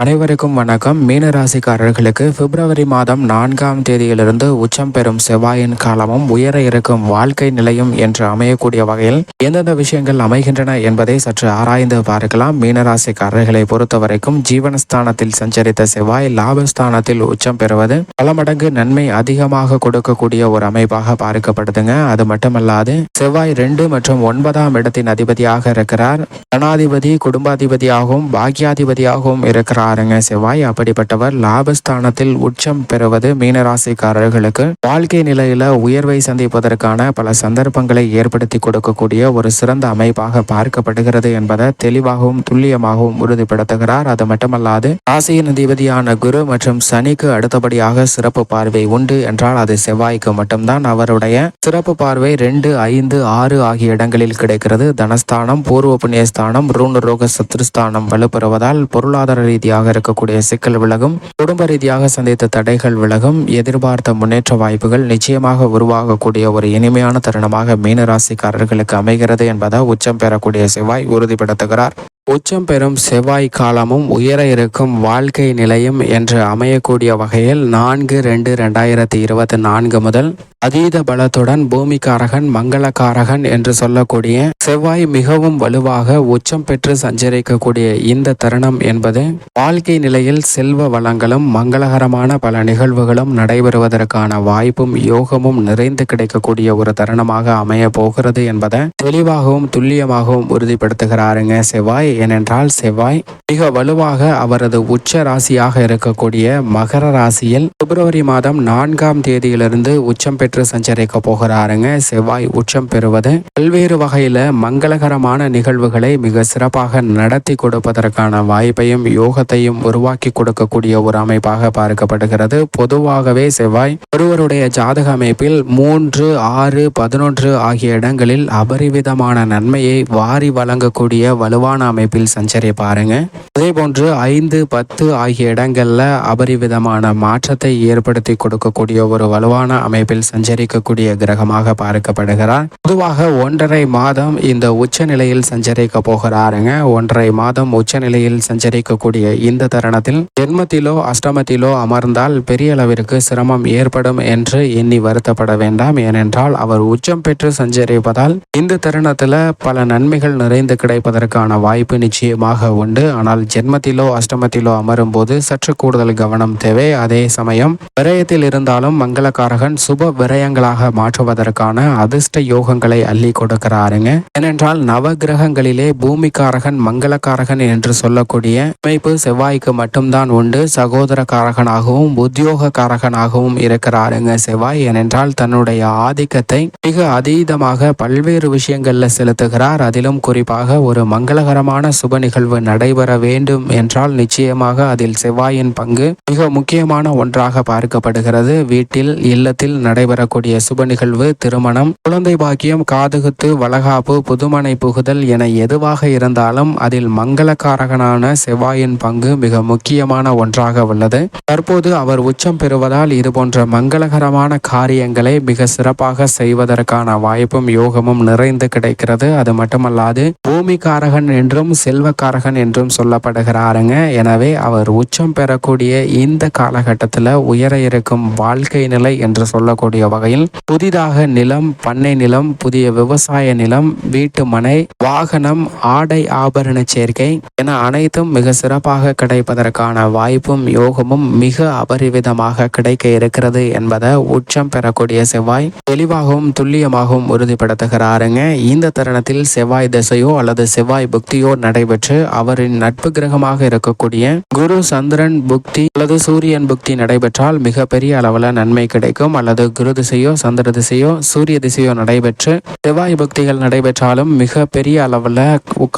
அனைவருக்கும் வணக்கம். மீனராசிக்காரர்களுக்கு பிப்ரவரி மாதம் 4ஆம் தேதியிலிருந்து உச்சம் பெறும் செவ்வாயின் காலமும் உயர இருக்கும் வாழ்க்கை நிலையும் என்று அமையக்கூடிய வகையில் எந்தெந்த விஷயங்கள் அமைகின்றன என்பதை சற்று ஆராய்ந்து பார்க்கலாம். மீனராசிக்காரர்களை பொறுத்தவரைக்கும் ஜீவனஸ்தானத்தில் சஞ்சரித்த செவ்வாய் லாபஸ்தானத்தில் உச்சம் பெறுவது பல மடங்கு நன்மை அதிகமாக கொடுக்கக்கூடிய ஒரு அமைப்பாக பார்க்கப்படுதுங்க. அது மட்டுமல்லாது செவ்வாய் 2 மற்றும் 9ஆம் இடத்தின் அதிபதியாக இருக்கிறார். தனாதிபதி, குடும்பாதிபதியாகவும் பாக்கியாதிபதியாகவும் இருக்கிறாருங்க செவ்வாய். அப்படிப்பட்டவர் லாபஸ்தானத்தில் உச்சம் பெறுவது மீனராசிக்காரர்களுக்கு வாழ்க்கை நிலையில உயர்வை சந்திப்பதற்கான பல சந்தர்ப்பங்களை ஏற்படுத்தி கொடுக்கக்கூடிய ஒரு சிறந்த அமைப்பாக பார்க்கப்படுகிறது என்பதை தெளிவாகவும் துல்லியமாகவும் உறுதிப்படுத்துகிறார். அது மட்டுமல்லாது ராசியின் அதிபதியான குரு மற்றும் சனிக்கு அடுத்தபடியாக சிறப்பு பார்வை உண்டு என்றால் அது செவ்வாய்க்கு மட்டும்தான். அவருடைய சிறப்பு பார்வை 2, 5, 6 ஆகிய இடங்களில் கிடைக்கிறது. தனஸ்தானம், பூர்வ புண்ணியஸ்தானம், ரூண ரோக சத்ருஸ்தானம் வலுப்பெறுவதால் பொருளாதார ரீதியாக இருக்கக்கூடிய சிக்கல் விலகும், குடும்ப ரீதியாக சந்தித்த தடைகள் விலகும், எதிர்பார்த்த முன்னேற்ற வாய்ப்புகள் நிச்சயமாக உருவாகக்கூடிய ஒரு இனிமையான தருணமாக மீனராசிக்காரர்களுக்கு அமைகிறது என்பதை உச்சம் பெறக்கூடிய செவ்வாய் உறுதிப்படுத்துகிறார். உச்சம் பெறும் செவ்வாய் காலமும் உயர இருக்கும் வாழ்க்கை நிலையும் என்று அமையக்கூடிய வகையில் 4/2/2024 முதல் அதீத பலத்துடன் பூமிக்காரகன், மங்களக்காரகன் என்று சொல்லக்கூடிய செவ்வாய் மிகவும் வலுவாக உச்சம் பெற்று சஞ்சரிக்கக்கூடிய இந்த தருணம் என்பது வாழ்க்கை நிலையில் செல்வ வளங்களும் மங்களகரமான பல நிகழ்வுகளும் நடைபெறுவதற்கான வாய்ப்பும் யோகமும் நிறைந்து கிடைக்கக்கூடிய ஒரு தருணமாக அமைய போகிறது என்பதை தெளிவாகவும் துல்லியமாகவும் உறுதிப்படுத்துகிறாருங்க செவ்வாய். ஏனென்றால் செவ்வாய் மிக வலுவாக அவரது உச்ச ராசியாக இருக்கக்கூடிய மகர ராசியில் பிப்ரவரி மாதம் 4ஆம் தேதியிலிருந்து உச்சம் பெற்று சஞ்சரிக்க போகிறாருங்க. செவ்வாய் உச்சம் பெறுவது பல்வேறு வகையில மங்களகரமான நிகழ்வுகளை மிக சிறப்பாக நடத்தி கொடுப்பதற்கான வாய்ப்பையும் யோகத்தையும் உருவாக்கி கொடுக்கக்கூடிய ஒரு அமைப்பாக பார்க்கப்படுகிறது. பொதுவாகவே செவ்வாய் ஒருவருடைய ஜாதக அமைப்பில் 3, 6, 11 ஆகிய இடங்களில் அபரிவிதமான நன்மையை வாரி வழங்கக்கூடிய வலுவான அமைப்பில் சஞ்சரிப்பாருங்க. அதே போன்று 5, 10 ஆகிய இடங்கள்ல அபரிவிதமான மாற்றத்தை ஏற்படுத்தி கொடுக்கக்கூடிய ஒரு வலுவான அமைப்பில் சஞ்சரிக்கக்கூடிய கிரகமாக பார்க்கப்படுகிறார். பொதுவாக 1.5 மாதம் இந்த உச்ச நிலையில் சஞ்சரிக்க போகிறாருங்க. 1.5 மாதம் உச்ச நிலையில் சஞ்சரிக்கக்கூடிய இந்த தருணத்தில் ஜென்மத்திலோ அஷ்டமத்திலோ அமர்ந்தால் பெரிய அளவிற்கு சிரமம் ஏற்படும் என்று எண்ணி வருத்தப்பட வேண்டாம். ஏனென்றால் அவர் உச்சம் பெற்று சஞ்சரிப்பதால் இந்த தருணத்துல பல நன்மைகள் நிறைந்து கிடைப்பதற்கான வாய்ப்பு நிச்சயமாக உண்டு. ஆனால் ஜென்மத்திலோ அஷ்டமத்திலோ அமரும் போது சற்று கூடுதல் கவனம் தேவை. அதே சமயம் விரயத்தில் இருந்தாலும் மங்களக்காரகன் சுப விரயங்களாக மாற்றுவதற்கான அதிர்ஷ்ட யோகங்களை அள்ளி கொடுக்கிறாருங்க. ஏனென்றால் நவ கிரகங்களிலே பூமிக்காரகன் மங்களக்காரகன் என்று சொல்லக்கூடிய அமைப்பு செவ்வாய்க்கு மட்டும்தான் உண்டு. சகோதர காரகனாகவும் உத்தியோக காரகனாகவும் இருக்கிறாருங்க செவ்வாய். ஏனென்றால் தன்னுடைய ஆதிக்கத்தை மிக அதீதமாக பல்வேறு விஷயங்கள்ல செலுத்துகிறார். அதிலும் குறிப்பாக ஒரு மங்களகரமான சுப நிகழ்வு நடைபெற வேண்டும் என்றால் நிச்சயமாக அதில் செவ்வாயின் பங்கு மிக முக்கியமான ஒன்றாக பார்க்கப்படுகிறது. வீட்டில் இல்லத்தில் நடைபெறக்கூடிய சுப நிகழ்வு, திருமணம், குழந்தை பாக்கியம், காதுகுத்து, வளகாப்பு, புதுமனை புகுதல் என எதுவாக இருந்தாலும் அதில் மங்களக்காரகனான செவ்வாயின் பங்கு மிக முக்கியமான ஒன்றாக உள்ளது. தற்போது அவர் உச்சம் பெறுவதால் இதுபோன்ற மங்களகரமான காரியங்களை மிக சிறப்பாக செய்வதற்கான வாய்ப்பும் யோகமும் நிறைந்து கிடைக்கிறது. அது மட்டுமல்லாது பூமிக்காரகன் என்றும் செல்வக்காரகன் என்றும் சொல்லப்படுகிறாருங்க. எனவே அவர் உச்சம் பெறக்கூடிய இந்த காலகட்டத்தில் உயர இருக்கும் வாழ்க்கை நிலை என்று சொல்லக்கூடிய வகையில் புதிதாக நிலம், பண்ணை நிலம், புதிய விவசாய நிலம், வீட்டு மனை, வாகனம், ஆடை ஆபரண சேர்க்கை என அனைத்தும் மிக சிறப்பாக கிடைப்பதற்கான வாய்ப்பும் யோகமும் மிக அபரிவிதமாக கிடைக்க இருக்கிறது என்பதை உச்சம் பெறக்கூடிய செவ்வாய் தெளிவாகவும் துல்லியமாகவும் உறுதிப்படுத்துகிறாருங்க. இந்த தருணத்தில் செவ்வாய் திசையோ அல்லது செவ்வாய் புக்தியோ நடைபெற்று அவரின் நட்பு கிரகமாக இருக்கக்கூடிய குரு சந்திரன் புக்தி அல்லது சூரியன் புக்தி நடைபெற்றால் மிக பெரிய அளவில் நன்மை கிடைக்கும். அல்லது குரு திசையோ சந்திர திசையோ சூரிய திசையோ நடைபெற்று செவ்வாய் புக்திகள் நடைபெற்றாலும் மிக பெரிய அளவில்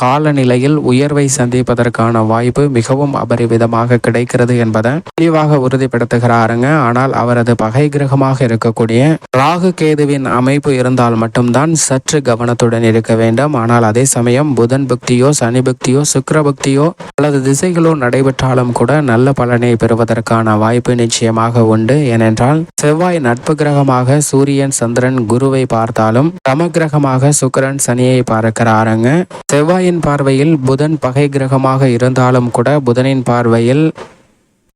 காலநிலையில் உயர்வை சந்திப்பதற்கான வாய்ப்பு மிகவும் அபரிவிதமாக கிடைக்கிறது என்பதை தெளிவாக உறுதிப்படுத்துகிறாருங்க. ஆனால் அவரது பகை கிரகமாக இருக்கக்கூடிய ராகு கேதுவின் அமைப்பு இருந்தால் மட்டும்தான் சற்று கவனத்துடன் இருக்க வேண்டும். ஆனால் அதே சமயம் புதன் புக்தியோ சனி சனி பக்தியோ சுக்கிர பக்தியோ அல்லது திசைகளோ நடைபெற்றாலும் கூட நல்ல பலனை பெறுவதற்கான வாய்ப்பு நிச்சயமாக உண்டு. ஏனென்றால் செவ்வாய் நட்பு கிரகமாக சூரியன் சந்திரன் குருவை பார்த்தாலும் சமகிரகமாக சுக்கிரன் சனியை பார்க்கிறாருங்க. செவ்வாயின் பார்வையில் புதன் பகை கிரகமாக இருந்தாலும் கூட புதனின் பார்வையில்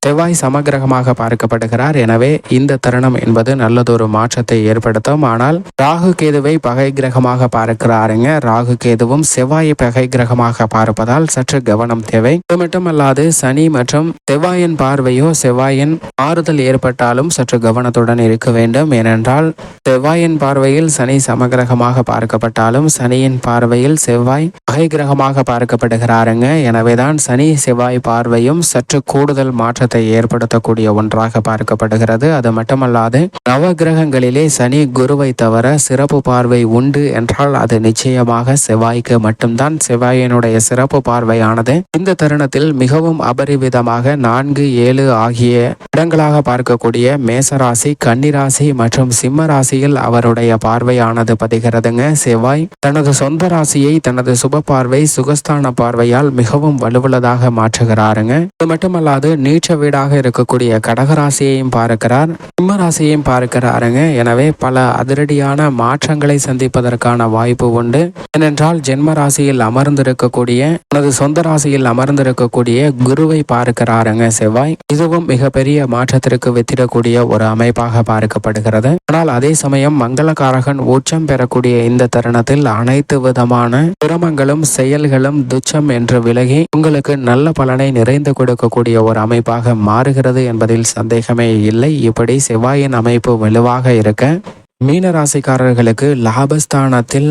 செவ்வாய் சமகிரகமாக பார்க்கப்படுகிறார். எனவே இந்த தருணம் என்பது நல்லதொரு மாற்றத்தை ஏற்படுத்தும். ஆனால் ராகு கேதுவை பகை கிரகமாக பார்க்கிறாருங்க. ராகு கேதுவும் செவ்வாயை பகை கிரகமாக பார்ப்பதால் சற்று கவனம் தேவை. இது மட்டுமல்லாது சனி மற்றும் செவ்வாயின் பார்வையோ செவ்வாயின் மாறுதல் ஏற்பட்டாலும் சற்று கவனத்துடன் இருக்க வேண்டும். ஏனென்றால் செவ்வாயின் பார்வையில் சனி சமகிரகமாக பார்க்கப்பட்டாலும் சனியின் பார்வையில் செவ்வாய் பகை கிரகமாக பார்க்கப்படுகிறாருங்க. எனவேதான் சனி செவ்வாய் பார்வையும் சற்று கூடுதல் மாற்றத்தை ஏற்படுத்தக்கூடிய ஒன்றாக பார்க்கப்படுகிறது. அது மட்டுமல்லாது நவ கிரகங்களிலே சனி குருவை தவிர சிறப்பு பார்வை உண்டு என்றால் அது நிச்சயமாக செவ்வாய்க்கு மட்டும்தான். செவ்வாயினுடைய சிறப்பு பார்வையானது இந்த தருணத்தில் மிகவும் அபரிவிதமாக 4, 7 ஆகிய இடங்களாக பார்க்கக்கூடிய மேசராசி, கன்னிராசி மற்றும் சிம்ம ராசியில் அவருடைய பார்வையானது பதிகிறதுங்க. செவ்வாய் தனது சொந்த ராசியை தனது சுப பார்வை சுகஸ்தான பார்வையால் மிகவும் வலுவுள்ளதாக மாற்றுகிறாருங்க. இது மட்டுமல்லாது நீச்ச வீடாக இருக்கக்கூடிய கடகராசியையும் பார்க்கிறார், சிம்ம ராசியையும் பார்க்கிறாருங்க. எனவே பல அதிரடியான மாற்றங்களை சந்திப்பதற்கான வாய்ப்பு உண்டு. ஏனென்றால் ஜென்ம ராசியில் அமர்ந்திருக்கக்கூடிய தனது சொந்த ராசியில் அமர்ந்திருக்கக்கூடிய குருவை பார்க்கிறாருங்க செவ்வாய். இதுவும் மிகப்பெரிய மாற்றத்திற்கு வித்திடக்கூடிய ஒரு அமைப்பாக பார்க்கப்படுகிறது. ஆனால் அதே சமயம் மங்களகாரகன் உச்சம் பெறக்கூடிய இந்த தருணத்தில் அனைத்து விதமான சிரமங்களும் செயல்களும் துச்சம் என்று விலகி உங்களுக்கு நல்ல பலனை நிறைந்து கொடுக்கக்கூடிய ஒரு அமைப்பாக மாறுகிறது என்பதில் சந்தேகமே இல்லை. இப்படி செவ்வாயின் அமைப்பு வலுவாக இருக்க மீன ராசிக்காரர்களுக்கு லாபஸ்தானத்தில்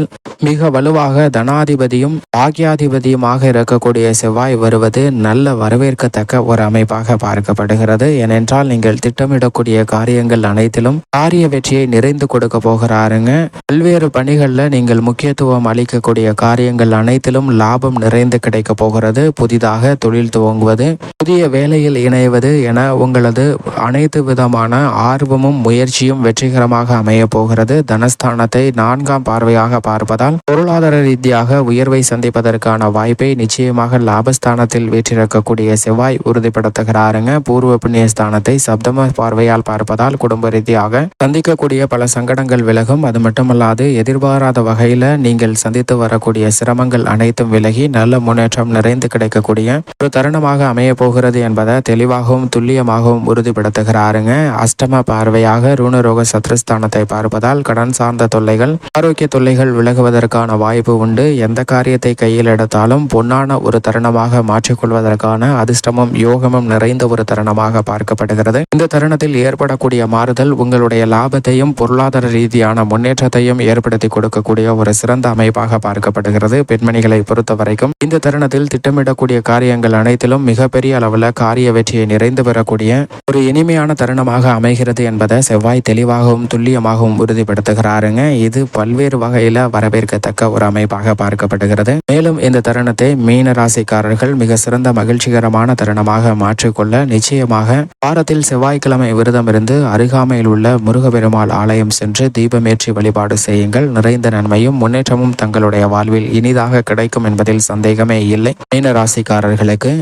மிக வலுவாக தனாதிபதியும் பாக்யாதிபதியுமாக இருக்கக்கூடிய செவ்வாய் வருவது நல்ல வரவேற்கத்தக்க ஒரு அமைப்பாக பார்க்கப்படுகிறது. ஏனென்றால் நீங்கள் திட்டமிடக்கூடிய காரியங்கள் அனைத்திலும் காரிய வெற்றியை நிறைந்து கொடுக்க போகிறாருங்க. பல்வேறு பணிகளில் நீங்கள் முக்கியத்துவம் அளிக்கக்கூடிய காரியங்கள் அனைத்திலும் லாபம் நிறைந்து கிடைக்க போகிறது. புதிதாக தொழில் துவங்குவது, புதிய வேலையில் இணைவது என உங்களது அனைத்து விதமான ஆர்வமும் முயற்சியும் வெற்றிகரமாக அமைய போகிறது. தனஸ்தானத்தை 4ஆம் பார்வையாக பார்ப்பதால் பொருளாதார ரீதியாக உயர்வை சந்திப்பதற்கான வாய்ப்பை நிச்சயமாக லாபஸ்தானத்தில் வீற்றிருக்கக்கூடிய செவ்வாய் உறுதிப்படுத்துகிறாருங்க. பூர்வ புண்ணியஸ்தானத்தை சப்தம பார்வையால் பார்ப்பதால் குடும்ப ரீதியாக சந்திக்கக்கூடிய பல சங்கடங்கள் விலகும். அது மட்டுமல்லாது எதிர்பாராத வகையில நீங்கள் சந்தித்து வரக்கூடிய சிரமங்கள் அனைத்தும் விலகி நல்ல முன்னேற்றம் நிறைந்து கிடைக்கக்கூடிய ஒரு தருணமாக அமைய போகிறது என்பதை தெளிவாகவும் துல்லியமாகவும் உறுதிப்படுத்துகிறாருங்க. அஷ்டம பார்வையாக ருணரோக சத்ருஸ்தானத்தை பார்ப்பதால் கடன் சார்ந்த தொல்லைகள், ஆரோக்கிய தொல்லைகள் விலகுவதற்கான வாய்ப்பு உண்டு. எந்த காரியத்தை கையில் எடுத்தாலும் பொன்னான ஒரு தருணமாக மாற்றிக்கொள்வதற்கான அதிர்ஷ்டமும் யோகமும் நிறைந்த ஒரு தருணமாக பார்க்கப்படுகிறது. இந்த தருணத்தில் ஏற்படக்கூடிய மாறுதல் உங்களுடைய லாபத்தையும் பொருளாதார ரீதியான முன்னேற்றத்தையும் ஏற்படுத்தி கொடுக்கக்கூடிய ஒரு சிறந்த அமைப்பாக பார்க்கப்படுகிறது. பெண்மணிகளை பொறுத்த வரைக்கும் இந்த தருணத்தில் திட்டமிடக்கூடிய காரியங்கள் அனைத்திலும் மிகப்பெரிய அளவில் காரிய வெற்றியை நிறைந்து பெறக்கூடிய ஒரு இனிமையான தருணமாக அமைகிறது என்பதை செவ்வாய் தெளிவாகவும் துல்லியமாகவும் உறுதிப்படுத்துகிறாருங்க. இது பல்வேறு வகையில வரவேற்கத்தக்க ஒரு அமைப்பாக பார்க்கப்படுகிறது. மேலும் இந்த தருணத்தை மீன ராசிக்காரர்கள் மிக சிறந்த மகிழ்ச்சிகரமான தருணமாக மாற்றிக்கொள்ள நிச்சயமாக வாரத்தில் செவ்வாய்க்கிழமை விரதம் இருந்து அருகாமையில் உள்ள முருகப்பெருமாள் ஆலயம் சென்று தீபமேற்றி வழிபாடு செய்யுங்கள். நிறைந்த நன்மையும் முன்னேற்றமும் தங்களுடைய வாழ்வில் இனிதாக கிடைக்கும் என்பதில் சந்தேகமே இல்லை. மீன ராசிக்காரர்களுக்கு